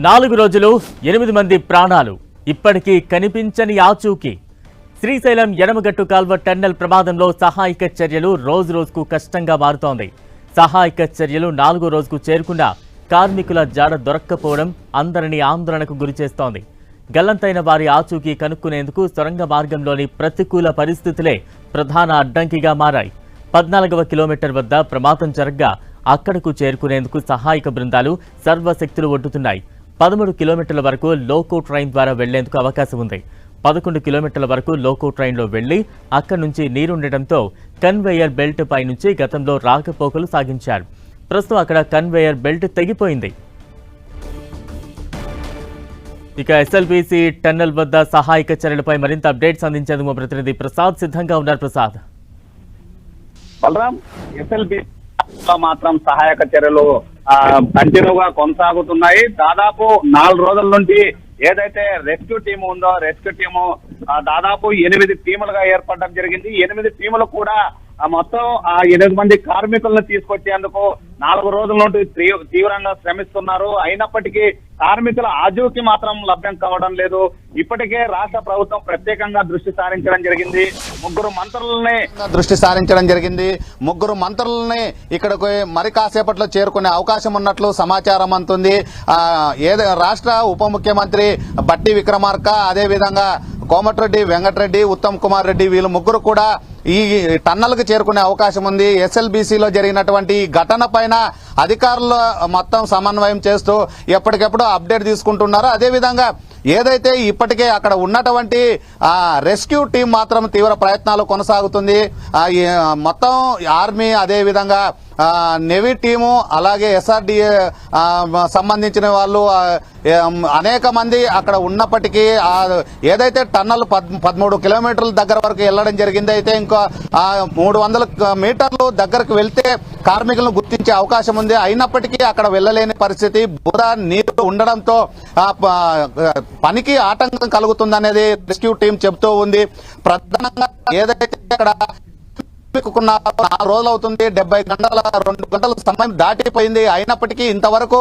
4 రోజులు 8 మంది ప్రాణాలు ఇప్పటికీ కనిపించని ఆచూకీ. శ్రీశైలం ఎడమగట్టు కాల్వ టన్నెల్ ప్రమాదంలో సహాయక చర్యలు రోజురోజుకు కష్టంగా మారుతోంది. సహాయక చర్యలు 4వ రోజుకు చేరుకున్న కార్మికుల జాడ దొరక్కపోవడం అందరినీ ఆందోళనకు గురిచేస్తోంది. గల్లంతైన వారి ఆచూకీ కనుక్కునేందుకు సొరంగ మార్గంలోని ప్రతికూల పరిస్థితులే ప్రధాన అడ్డంకిగా మారాయి. 14వ కిలోమీటర్ వద్ద ప్రమాదం జరగ్గా అక్కడకు చేరుకునేందుకు సహాయక బృందాలు సర్వశక్తులు ఒడ్డుతున్నాయి. 13 కిలోమీటర్ల వరకు లోకో ట్రైన్ ద్వారా వెళ్లేందుకు అవకాశం ఉంది. 11 కిలోమీటర్ల వరకు లోకో ట్రైన్లో వెళ్లి అక్కడి నుంచి నీరుండటంతో కన్వేయర్ బెల్ట్ పై నుంచి గతంలో రాకపోకలు సాగించారు. ప్రస్తుతం అక్కడ కన్వేయర్ బెల్ట్ తెగిపోయింది. ఇక ఎస్ఎల్బీసీ టన్నెల్ వద్ద సహాయక చర్యలపై మరింత అప్డేట్స్ అందించేందుకు మా ప్రతినిధి ప్రసాద్ సిద్ధంగా ఉన్నారు. ప్రసాద్, బలరాం, ఎస్ఎల్బీసీలో మాత్రం సహాయక చర్యలు కంటిన్యూగా కొనసాగుతున్నాయి. దాదాపు 4 రోజుల నుండి ఏదైతే రెస్క్యూ టీం ఉందో రెస్క్యూ టీము దాదాపు 8 టీములుగా ఏర్పడడం జరిగింది. 8 టీములు కూడా మొత్తం 8 మంది కార్మికులను తీసుకొచ్చేందుకు 4 రోజుల నుండి తీవ్రంగా శ్రమిస్తున్నారు. అయినప్పటికీ కార్మికుల ఆచూకీ మాత్రం లభ్యం కావడం లేదు. ఇప్పటికే రాష్ట్ర ప్రభుత్వం ప్రత్యేకంగా దృష్టి సారించడం జరిగింది. ముగ్గురు మంత్రులని ఇక్కడికి మరి కాసేపట్లో చేరుకునే అవకాశం ఉన్నట్లు సమాచారం అందుతుంది. రాష్ట్ర ఉప ముఖ్యమంత్రి బట్టి విక్రమార్క, అదేవిధంగా కోమటిరెడ్డి వెంకటరెడ్డి, ఉత్తమ్ కుమార్ రెడ్డి వీళ్ళు ముగ్గురు కూడా ఈ టన్నల్కు చేరుకునే అవకాశం ఉంది. ఎస్ఎల్బీసీలో జరిగినటువంటి ఘటన పైన అధికారులు మొత్తం సమన్వయం చేస్తూ ఎప్పటికెప్పుడు అప్డేట్ తీసుకుంటున్నారు. అదేవిధంగా ఏదైతే ఇప్పటికే అక్కడ ఉన్నటువంటి రెస్క్యూ టీం మాత్రం తీవ్ర ప్రయత్నాలు కొనసాగుతుంది. మొత్తం ఆర్మీ, అదేవిధంగా నేవీ టీము, అలాగే ఎస్ఆర్డీఏ సంబంధించిన వాళ్ళు అనేక మంది అక్కడ ఉన్నప్పటికీ ఏదైతే టన్నల్ 13 కిలోమీటర్ల దగ్గర వరకు వెళ్లడం జరిగింది. అయితే ఇంకా 300 మీటర్లు దగ్గరకు వెళ్తే కార్మికులను గుర్తించే అవకాశం ఉంది. అయినప్పటికీ అక్కడ వెళ్లలేని పరిస్థితి, బురద నీరు ఉండడంతో పనికి ఆటంకం కలుగుతుందనేది రెస్క్యూ టీం చెబుతూ ఉంది. ప్రధానంగా ఏదైతే అక్కడ 4 రోజులు అవుతుంది, 70 గంటల 2 గంటల సమయం దాటిపోయింది. అయినప్పటికీ ఇంతవరకు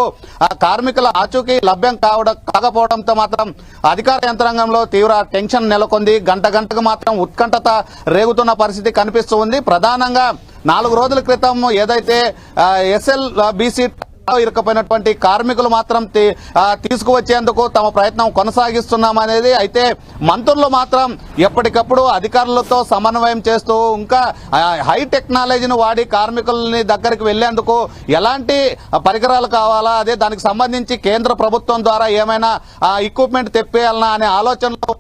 కార్మికుల ఆచూకీ లభ్యం కాకపోవడంతో మాత్రం అధికార యంత్రాంగంలో తీవ్ర టెన్షన్ నెలకొంది. గంటకు మాత్రం ఉత్కంఠత రేగుతున్న పరిస్థితి కనిపిస్తూ ఉంది. ప్రధానంగా 4 రోజుల క్రితం ఏదైతే ఎస్ఎల్బీసీ ఇరుక్కుపోయినటువంటి కార్మికులు మాత్రం తీసుకువచ్చేందుకు తమ ప్రయత్నం కొనసాగిస్తున్నామనేది. అయితే మంత్రులు మాత్రం ఎప్పటికప్పుడు అధికారులతో సమన్వయం చేస్తూ ఇంకా హై టెక్నాలజీని వాడి కార్మికులని దగ్గరికి వెళ్లేందుకు ఎలాంటి పరికరాలు కావాలా, అదే దానికి సంబంధించి కేంద్ర ప్రభుత్వం ద్వారా ఏమైనా ఎక్విప్మెంట్ తెప్పేయాలన్నా అనే ఆలోచనలో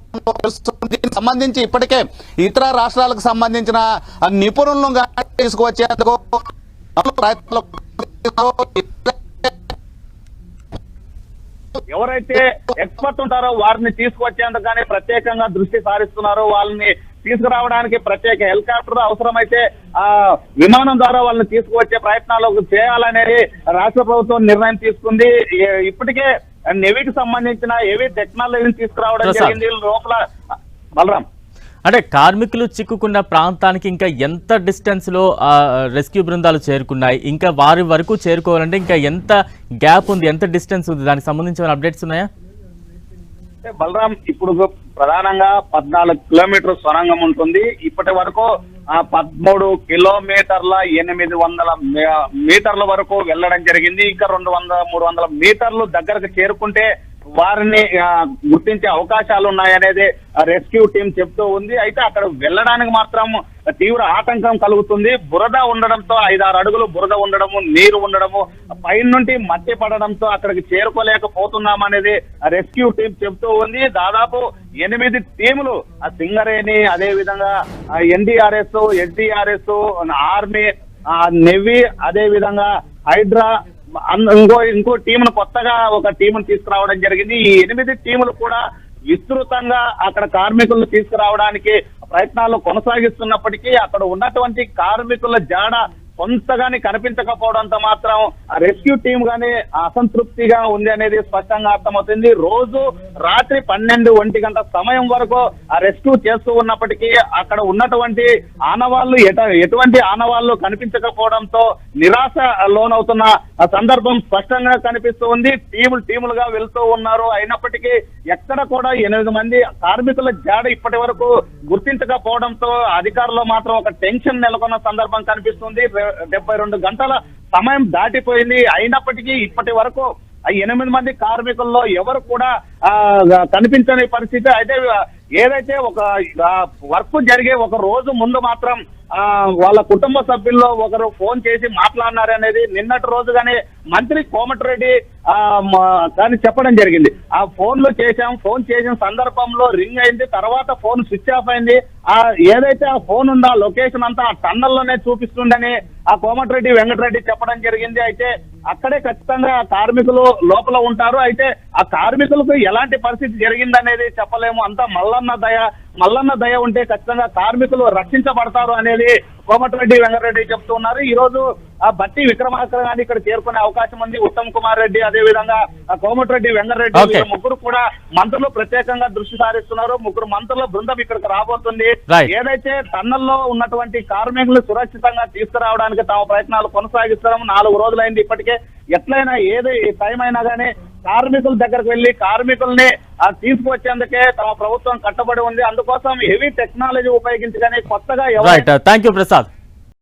దీనికి సంబంధించి ఇప్పటికే ఇతర రాష్ట్రాలకు సంబంధించిన నిపుణులను తీసుకువచ్చేందుకు ప్రయత్నాలు. ఎవరైతే ఎక్స్పర్ట్ ఉంటారో వారిని తీసుకువచ్చేందుకు కానీ ప్రత్యేకంగా దృష్టి సారిస్తున్నారు. వాళ్ళని తీసుకురావడానికి ప్రత్యేక హెలికాప్టర్, అవసరమైతే విమానం ద్వారా వాళ్ళని తీసుకువచ్చే ప్రయత్నాలు చేయాలనేది రాష్ట్ర ప్రభుత్వం నిర్ణయం తీసుకుంది. ఇప్పటికే నేవీకి సంబంధించిన ఏవీ టెక్నాలజీని తీసుకురావడం జరిగింది. లోపల బలరాం, అంటే కార్మికులు చిక్కుకున్న ప్రాంతానికి ఇంకా ఎంత డిస్టెన్స్ లో రెస్క్యూ బృందాలు చేరుకున్నాయి, ఇంకా వారి వరకు చేరుకోవాలంటే ఇంకా ఎంత గ్యాప్ ఉంది, ఎంత డిస్టెన్స్ ఉంది, దానికి సంబంధించిన అప్డేట్స్ ఉన్నాయా? బలరాం, ఇప్పుడు ప్రధానంగా 14 కిలోమీటర్ సొరంగం ఉంటుంది. ఇప్పటి వరకు 13 కిలోమీటర్ల 800 మీటర్ల వరకు వెళ్లడం జరిగింది. ఇంకా 200-300 మీటర్లు దగ్గరకు చేరుకుంటే వారిని గుర్తించే అవకాశాలు ఉన్నాయనేది రెస్క్యూ టీం చెప్తూ ఉంది. అయితే అక్కడ వెళ్ళడానికి మాత్రం తీవ్ర ఆటంకం కలుగుతుంది. బురద ఉండడంతో 5-6 అడుగులు బురద ఉండడము, నీరు ఉండడము, పైన నుండి మట్టి పడడంతో అక్కడికి చేరుకోలేకపోతున్నామనేది రెస్క్యూ టీం చెప్తూ ఉంది. దాదాపు 8 టీములు సింగరేణి, అదే విధంగా ఎన్డీఆర్ఎస్, ఎస్డీఆర్ఎస్, ఆర్మీ, నేవీ, అదే విధంగా హైడ్రా, ఇంకో టీమును కొత్తగా ఒక టీమును తీసుకురావడం జరిగింది. ఈ 8 టీములు కూడా విస్తృతంగా అక్కడ కార్మికులను తీసుకురావడానికి ప్రయత్నాలు కొనసాగిస్తున్నప్పటికీ అక్కడ ఉన్నటువంటి కార్మికుల జాడ కొంతగాని కనిపించకపోవడంతో మాత్రం రెస్క్యూ టీం గానీ అసంతృప్తిగా ఉంది అనేది స్పష్టంగా అర్థమవుతుంది. రోజు రాత్రి 12-1 గంట సమయం వరకు ఆ రెస్క్యూ చేస్తూ ఉన్నప్పటికీ అక్కడ ఉన్నటువంటి ఆనవాళ్లు ఎటువంటి ఆనవాళ్లు కనిపించకపోవడంతో నిరాశ లోనవుతున్న సందర్భం స్పష్టంగా కనిపిస్తూ ఉంది. టీములుగా వెళ్తూ ఉన్నారు. అయినప్పటికీ ఎక్కడ కూడా 8 మంది కార్మికుల జాడ ఇప్పటి వరకు గుర్తించకపోవడంతో అధికారులు మాత్రం ఒక టెన్షన్ నెలకొన్న సందర్భం కనిపిస్తుంది. 72 గంటల సమయం దాటిపోయింది. అయినప్పటికీ ఇప్పటి వరకు 8 మంది కార్మికుల్లో ఎవరు కూడా కనిపించని పరిస్థితి. అయితే ఏదైతే ఒక వర్క్ జరిగే ఒక రోజు ముందు మాత్రం వాళ్ళ కుటుంబ సభ్యుల్లో ఒకరు ఫోన్ చేసి మాట్లాడినారనేది నిన్నటి రోజుగానే మంత్రి కోమటిరెడ్డి కానీ చెప్పడం జరిగింది. ఆ ఫోన్ చేసిన సందర్భంలో రింగ్ అయింది, తర్వాత ఫోన్ స్విచ్ ఆఫ్ అయింది. ఏదైతే ఆ ఫోన్ ఉందో ఆ లొకేషన్ అంతా ఆ టన్నల్లోనే చూపిస్తుందని ఆ కోమటిరెడ్డి వెంకటరెడ్డి చెప్పడం జరిగింది. అయితే అక్కడే ఖచ్చితంగా కార్మికులు లోపల ఉంటారు. అయితే ఆ కార్మికులకు ఎలాంటి పరిస్థితి జరిగిందనేది చెప్పలేము. అంతా మల్లన్న దయ ఉంటే ఖచ్చితంగా కార్మికులు రక్షించబడతారు అనేది కోమటిరెడ్డి వెంకటరెడ్డి చెప్తున్నారు. ఈ రోజు ఆ బట్టి విక్రమార్క గాని ఇక్కడ చేరుకునే అవకాశం ఉంది. ఉత్తమ్ కుమార్ రెడ్డి, అదే విధంగా కోమటిరెడ్డి వెంకటరెడ్డి ముగ్గురు కూడా మంత్రులు ప్రత్యేకంగా దృష్టి సారిస్తున్నారు. ముగ్గురు మంత్రుల బృందం ఇక్కడికి రాబోతుంది. ఏదైతే టన్నల్లో ఉన్నటువంటి కార్మికులు సురక్షితంగా తీసుకురావడానికి తమ ప్రయత్నాలు కొనసాగిస్తున్నాము. 4 రోజులైంది ఇప్పటికే. ఎట్లయినా ఏది టైం అయినా కానీ కార్మికుల దగ్గరకు వెళ్లి కార్మికుల్ని తీసుకువచ్చేందుకే తమ ప్రభుత్వం కట్టుబడి ఉంది. అందుకోసం హెవీ టెక్నాలజీ ఉపయోగించి కానీ కొత్తగా థ్యాంక్ యూ ప్రసాద్.